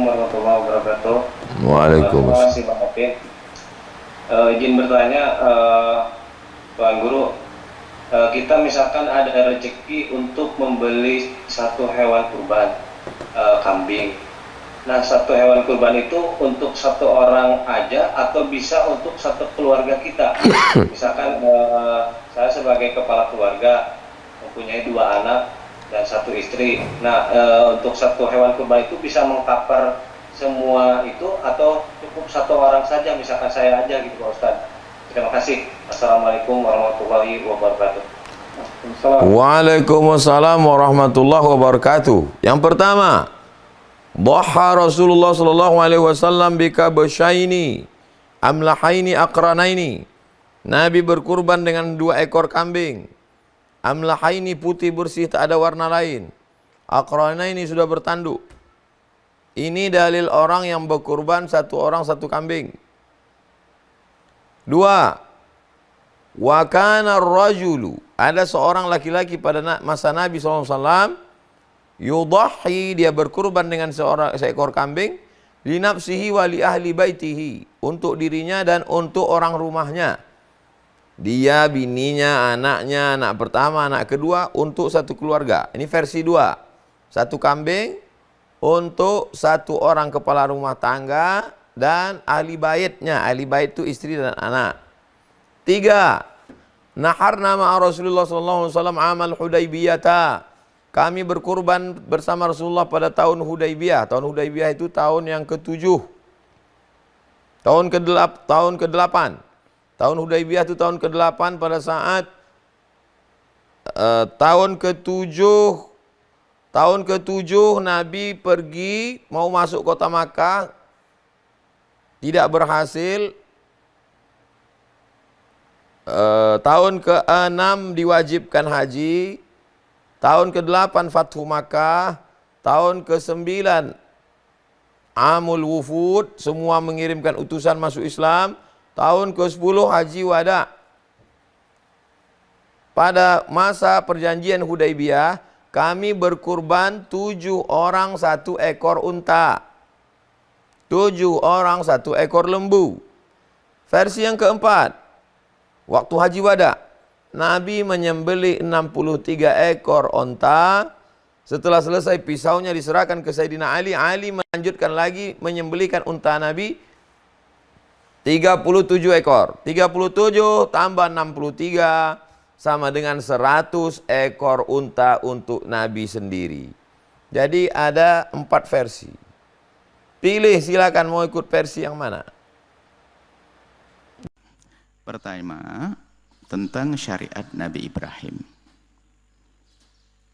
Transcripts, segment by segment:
warahmatullahi wabarakatuh. Terima Waalaikumsalam. kasih Bang Hafid. Izin bertanya, Tuan Guru, kita misalkan ada rezeki untuk membeli satu hewan kurban, kambing. Nah, satu hewan kurban itu untuk satu orang aja atau bisa untuk satu keluarga kita? Misalkan saya sebagai kepala keluarga mempunyai 2 anak dan 1 istri. Nah, untuk satu hewan kurban itu bisa mengcover semua itu atau cukup satu orang saja, misalkan saya aja gitu Pak Ustadz. Terima kasih. Assalamualaikum warahmatullahi wabarakatuh. Waalaikumsalam warahmatullahi wabarakatuh. Yang pertama, dhaha Rasulullah sallallahu alaihi wasallam bikabshaini amlahaini aqranaini. Nabi berkurban dengan 2 ekor kambing. Amlahaini putih bersih tak ada warna lain. Aqranaini sudah bertanduk. Ini dalil orang yang berkurban 1 orang 1 kambing. 2. Wa kana ar-rajulu, ada seorang laki-laki pada masa Nabi SAW, yudhahi, dia berkurban dengan seekor kambing, li nafsihi wa li ahli baitihi, untuk dirinya dan untuk orang rumahnya. Dia, bininya, anaknya, anak pertama, anak kedua, untuk satu keluarga. Ini versi 2. 1 kambing untuk 1 orang kepala rumah tangga dan ahli baitnya. Ahli bait itu istri dan anak. 3. Naharna ma'a Rasulullah SAW amal Hudaybiyata. Kami berkurban bersama Rasulullah pada tahun Hudaybiyah. Tahun Hudaybiyah itu tahun yang ke-7. Tahun ke-8. Tahun Hudaybiyah itu tahun ke-8 pada saat tahun ke-7 Nabi pergi mau masuk kota Makkah, tidak berhasil. Tahun ke-6 diwajibkan haji. Tahun ke-8 Fathu Makkah. Tahun ke-9 Amul Wufud, semua mengirimkan utusan masuk Islam. Tahun ke-10 Haji Wada. Pada masa perjanjian Hudaybiyah, kami berkurban 7 orang 1 ekor unta. 7 orang 1 ekor lembu. Versi yang keempat, waktu Haji Wada, Nabi menyembelih 63 ekor unta. Setelah selesai pisaunya diserahkan ke Sayyidina Ali. Ali melanjutkan lagi menyembelihkan unta Nabi 37 ekor. 37 tambah 63 sama dengan 100 ekor unta untuk Nabi sendiri. Jadi ada 4 versi. Pilih, silakan mau ikut versi yang mana. Pertama, tentang syariat Nabi Ibrahim.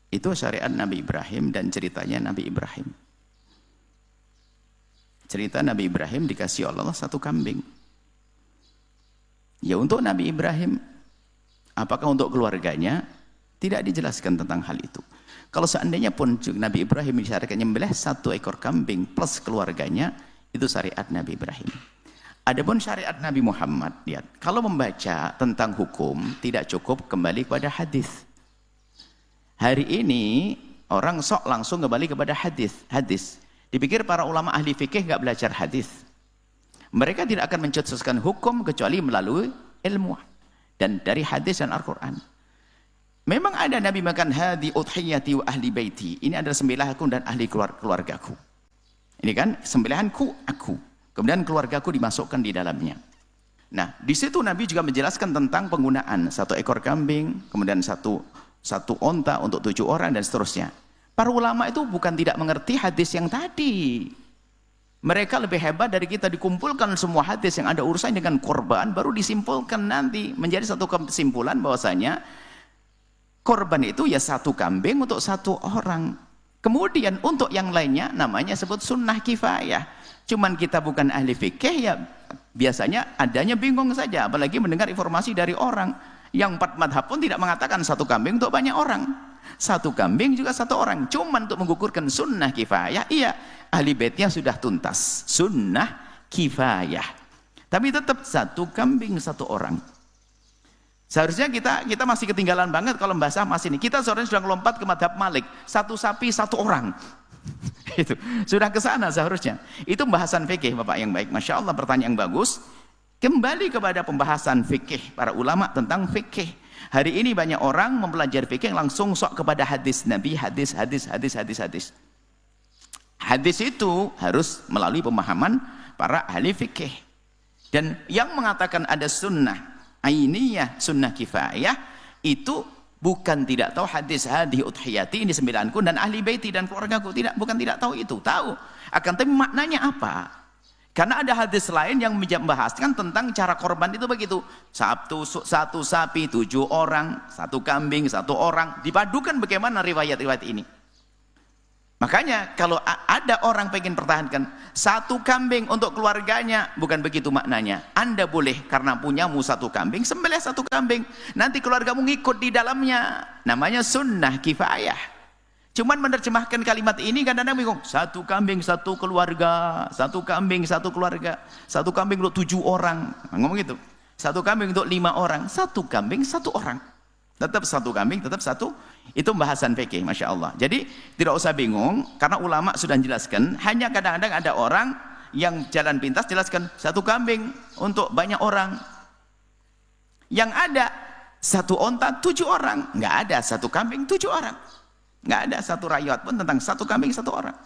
Itu syariat Nabi Ibrahim dan ceritanya Nabi Ibrahim. Cerita Nabi Ibrahim dikasih Allah 1 kambing. Ya untuk Nabi Ibrahim, apakah untuk keluarganya? Tidak dijelaskan tentang hal itu. Kalau seandainya pun Nabi Ibrahim disyariatkan menyembelih 1 ekor kambing plus keluarganya, itu syariat Nabi Ibrahim. Adapun syariat Nabi Muhammad, lihat, kalau membaca tentang hukum tidak cukup kembali kepada hadis. Hari ini orang sok langsung kembali kepada hadis. Dipikir para ulama ahli fikih nggak belajar hadis. Mereka tidak akan mencetuskan hukum kecuali melalui ilmu dan dari hadis dan Al-Quran. Memang ada Nabi makan hadi udhiyati wa ahli baiti. Ini adalah sembelihku dan ahli keluargaku. Ini kan sembelihanku, aku. Kemudian keluargaku dimasukkan di dalamnya. Nah, di situ Nabi juga menjelaskan tentang penggunaan 1 ekor kambing, kemudian satu onta untuk 7 orang dan seterusnya. Para ulama itu bukan tidak mengerti hadis yang tadi. Mereka lebih hebat dari kita, dikumpulkan semua hadis yang ada urusan dengan korban, baru disimpulkan nanti menjadi satu kesimpulan bahwasanya korban itu ya 1 kambing untuk 1 orang. Kemudian untuk yang lainnya namanya sebut sunnah kifayah. Cuman kita bukan ahli fikih ya biasanya adanya bingung saja, apalagi mendengar informasi dari orang yang 4 madhab pun tidak mengatakan 1 kambing untuk banyak orang, 1 kambing juga 1 orang. Cuman untuk mengukurkan sunnah kifayah, iya ahli baitnya sudah tuntas sunnah kifayah, tapi tetap 1 kambing 1 orang. Seharusnya kita masih ketinggalan banget kalau membahas mas ini. Kita seharusnya sudah melompat ke madhab Malik, 1 sapi 1 orang. Itu sudah ke sana seharusnya. Itu pembahasan fikih Bapak yang baik. Masya Allah, pertanyaan yang bagus. Kembali kepada pembahasan fikih para ulama tentang fikih. Hari ini banyak orang mempelajari fikih langsung sok kepada hadis Nabi, hadis. Hadis itu harus melalui pemahaman para ahli fikih. Dan yang mengatakan ada sunnah ainiyah, sunnah kifayah, itu bukan tidak tahu hadis hadhi udhiyati, ini 9ku dan ahli baiti dan keluargaku. Tidak, bukan tidak tahu itu, tahu. Akan tapi maknanya apa? Karena ada hadis lain yang membahaskan tentang cara korban itu begitu. Satu sapi 7 orang, 1 kambing 1 orang. Dipadukan bagaimana riwayat-riwayat ini. Makanya kalau ada orang pengen pertahankan 1 kambing untuk keluarganya, bukan begitu maknanya. Anda boleh karena punyamu 1 kambing, sembelih 1 kambing. Nanti keluargamu ngikut di dalamnya. Namanya sunnah kifayah. Cuman menerjemahkan kalimat ini kadang-kadang bingung. 1 kambing 1 keluarga, 1 kambing 1 keluarga, 1 kambing untuk 7 orang. Ngomong gitu. 1 kambing untuk 5 orang, 1 kambing 1 orang. Tetap 1 kambing, tetap 1. Itu pembahasan fikih, Masya Allah. Jadi tidak usah bingung, karena ulama sudah menjelaskan. Hanya kadang-kadang ada orang yang jalan pintas jelaskan 1 kambing untuk banyak orang. Yang ada 1 onta 7 orang. Nggak ada 1 kambing 7 orang. Nggak ada 1 riwayat pun tentang 1 kambing 1 orang.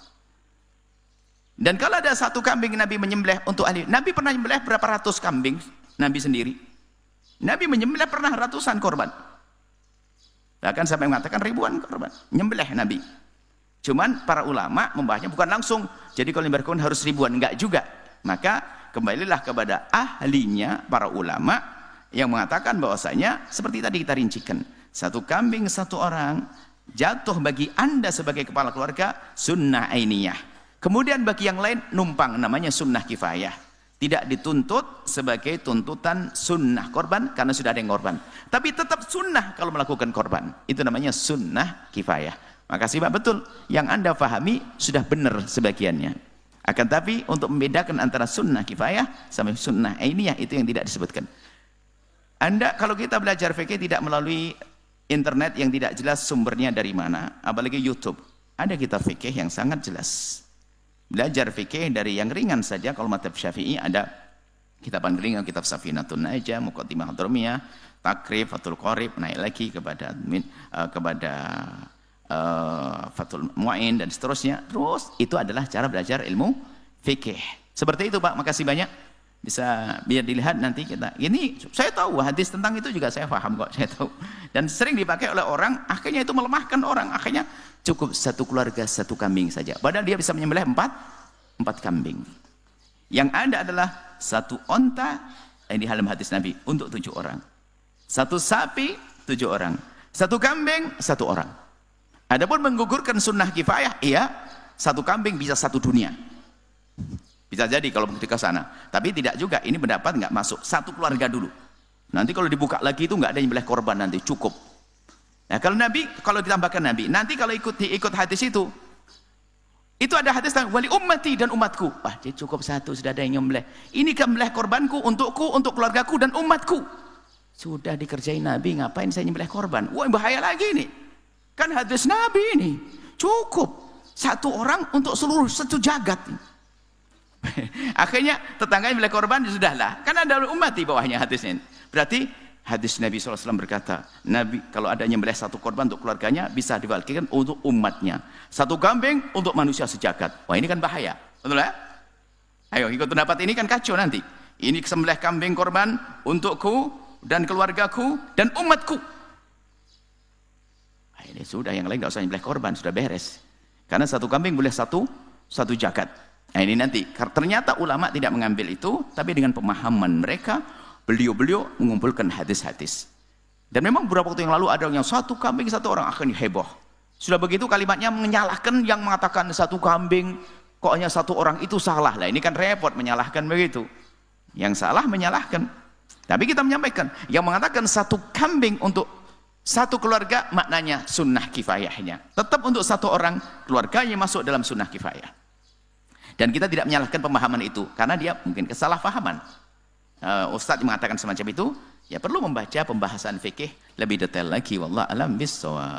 Dan kalau ada 1 kambing Nabi menyembelih untuk ahli, Nabi pernah menyembelih berapa ratus kambing Nabi sendiri. Nabi menyembelih pernah ratusan korban. Bahkan sampai mengatakan ribuan korban menyembelih Nabi. Cuman para ulama membahasnya bukan langsung. Jadi kalau menyembelih korban harus ribuan, enggak juga. Maka kembalilah kepada ahlinya para ulama yang mengatakan bahwasanya seperti tadi kita rincikan, 1 kambing 1 orang jatuh bagi Anda sebagai kepala keluarga sunnah ainiyah. Kemudian bagi yang lain numpang, namanya sunnah kifayah. Tidak dituntut sebagai tuntutan sunnah korban karena sudah ada yang korban. Tapi tetap sunnah kalau melakukan korban. Itu namanya sunnah kifayah. Makasih Pak, betul. Yang Anda pahami sudah benar sebagiannya. Akan tapi untuk membedakan antara sunnah kifayah sama sunnah ainiyah itu yang tidak disebutkan. Anda kalau kita belajar fikih tidak melalui internet yang tidak jelas sumbernya dari mana, apalagi YouTube. Ada kitab fikih yang sangat jelas. Belajar fikih dari yang ringan saja. Kalau mazhab Syafi'i ada kitab ringan, kitab Safinatun Najah, Muqaddimah Hadramiyah, Takrib, Fathul Qorib, naik lagi kepada Fathul Mu'in dan seterusnya. Terus itu adalah cara belajar ilmu fikih. Seperti itu Pak, makasih banyak. Bisa biar dilihat nanti kita. Ini saya tahu hadis tentang itu juga saya paham kok, saya tahu. Dan sering dipakai oleh orang, akhirnya itu melemahkan orang. Akhirnya cukup 1 keluarga 1 kambing saja. Padahal dia bisa menyembelih 4 kambing. Yang ada adalah 1 onta, ini dalam hadis Nabi untuk 7 orang. 1 sapi 7 orang. 1 kambing 1 orang. Adapun menggugurkan sunnah kifayah, iya 1 kambing bisa 1 dunia. Bisa jadi kalau begitu ke sana. Tapi tidak juga, ini pendapat nggak masuk. 1 keluarga dulu. Nanti kalau dibuka lagi itu nggak ada yang nyembelih korban nanti, cukup. Nah kalau Nabi, kalau ditambahkan Nabi, nanti kalau ikut hadis itu ada hadis tentang wali ummati dan umatku. Wah, jadi cukup 1 sudah ada yang nyembelih. Ini kan nyembelih korbanku untukku, untuk keluargaku dan umatku. Sudah dikerjain Nabi, ngapain saya nyembelih korban? Wah, bahaya lagi ini. Kan hadis Nabi ini. Cukup 1 orang untuk seluruh 1 jagat. Akhirnya tetangganya nyembelih korban, sudahlah. Kan ada umat di bawahnya hadisnya. Berarti hadis Nabi SAW berkata, Nabi kalau ada nyembelih 1 korban untuk keluarganya bisa diwakilkan untuk umatnya. 1 kambing untuk manusia sejagat. Wah, ini kan bahaya. Betul ya? Ayo ikut pendapat ini kan kacau nanti. Ini sembelih kambing korban untukku dan keluargaku dan umatku. Nah, ini sudah, yang lain nggak usah nyembelih korban, sudah beres. Karena 1 kambing boleh satu jagat. Nah ini nanti, ternyata ulama tidak mengambil itu, tapi dengan pemahaman mereka, beliau-beliau mengumpulkan hadis-hadis. Dan memang beberapa waktu yang lalu ada yang 1 kambing 1 orang, akhirnya heboh. Sudah begitu kalimatnya menyalahkan yang mengatakan 1 kambing, kok hanya 1 orang itu salah. Lah ini kan repot menyalahkan begitu. Yang salah menyalahkan. Tapi kita menyampaikan, yang mengatakan 1 kambing untuk 1 keluarga, maknanya sunnah kifayahnya. Tetap untuk 1 orang, keluarganya masuk dalam sunnah kifayah. Dan kita tidak menyalahkan pemahaman itu karena dia mungkin kesalahpahaman. Ustadz mengatakan semacam itu, ya perlu membaca pembahasan fikih lebih detail lagi. Wallahu a'lam bishawab.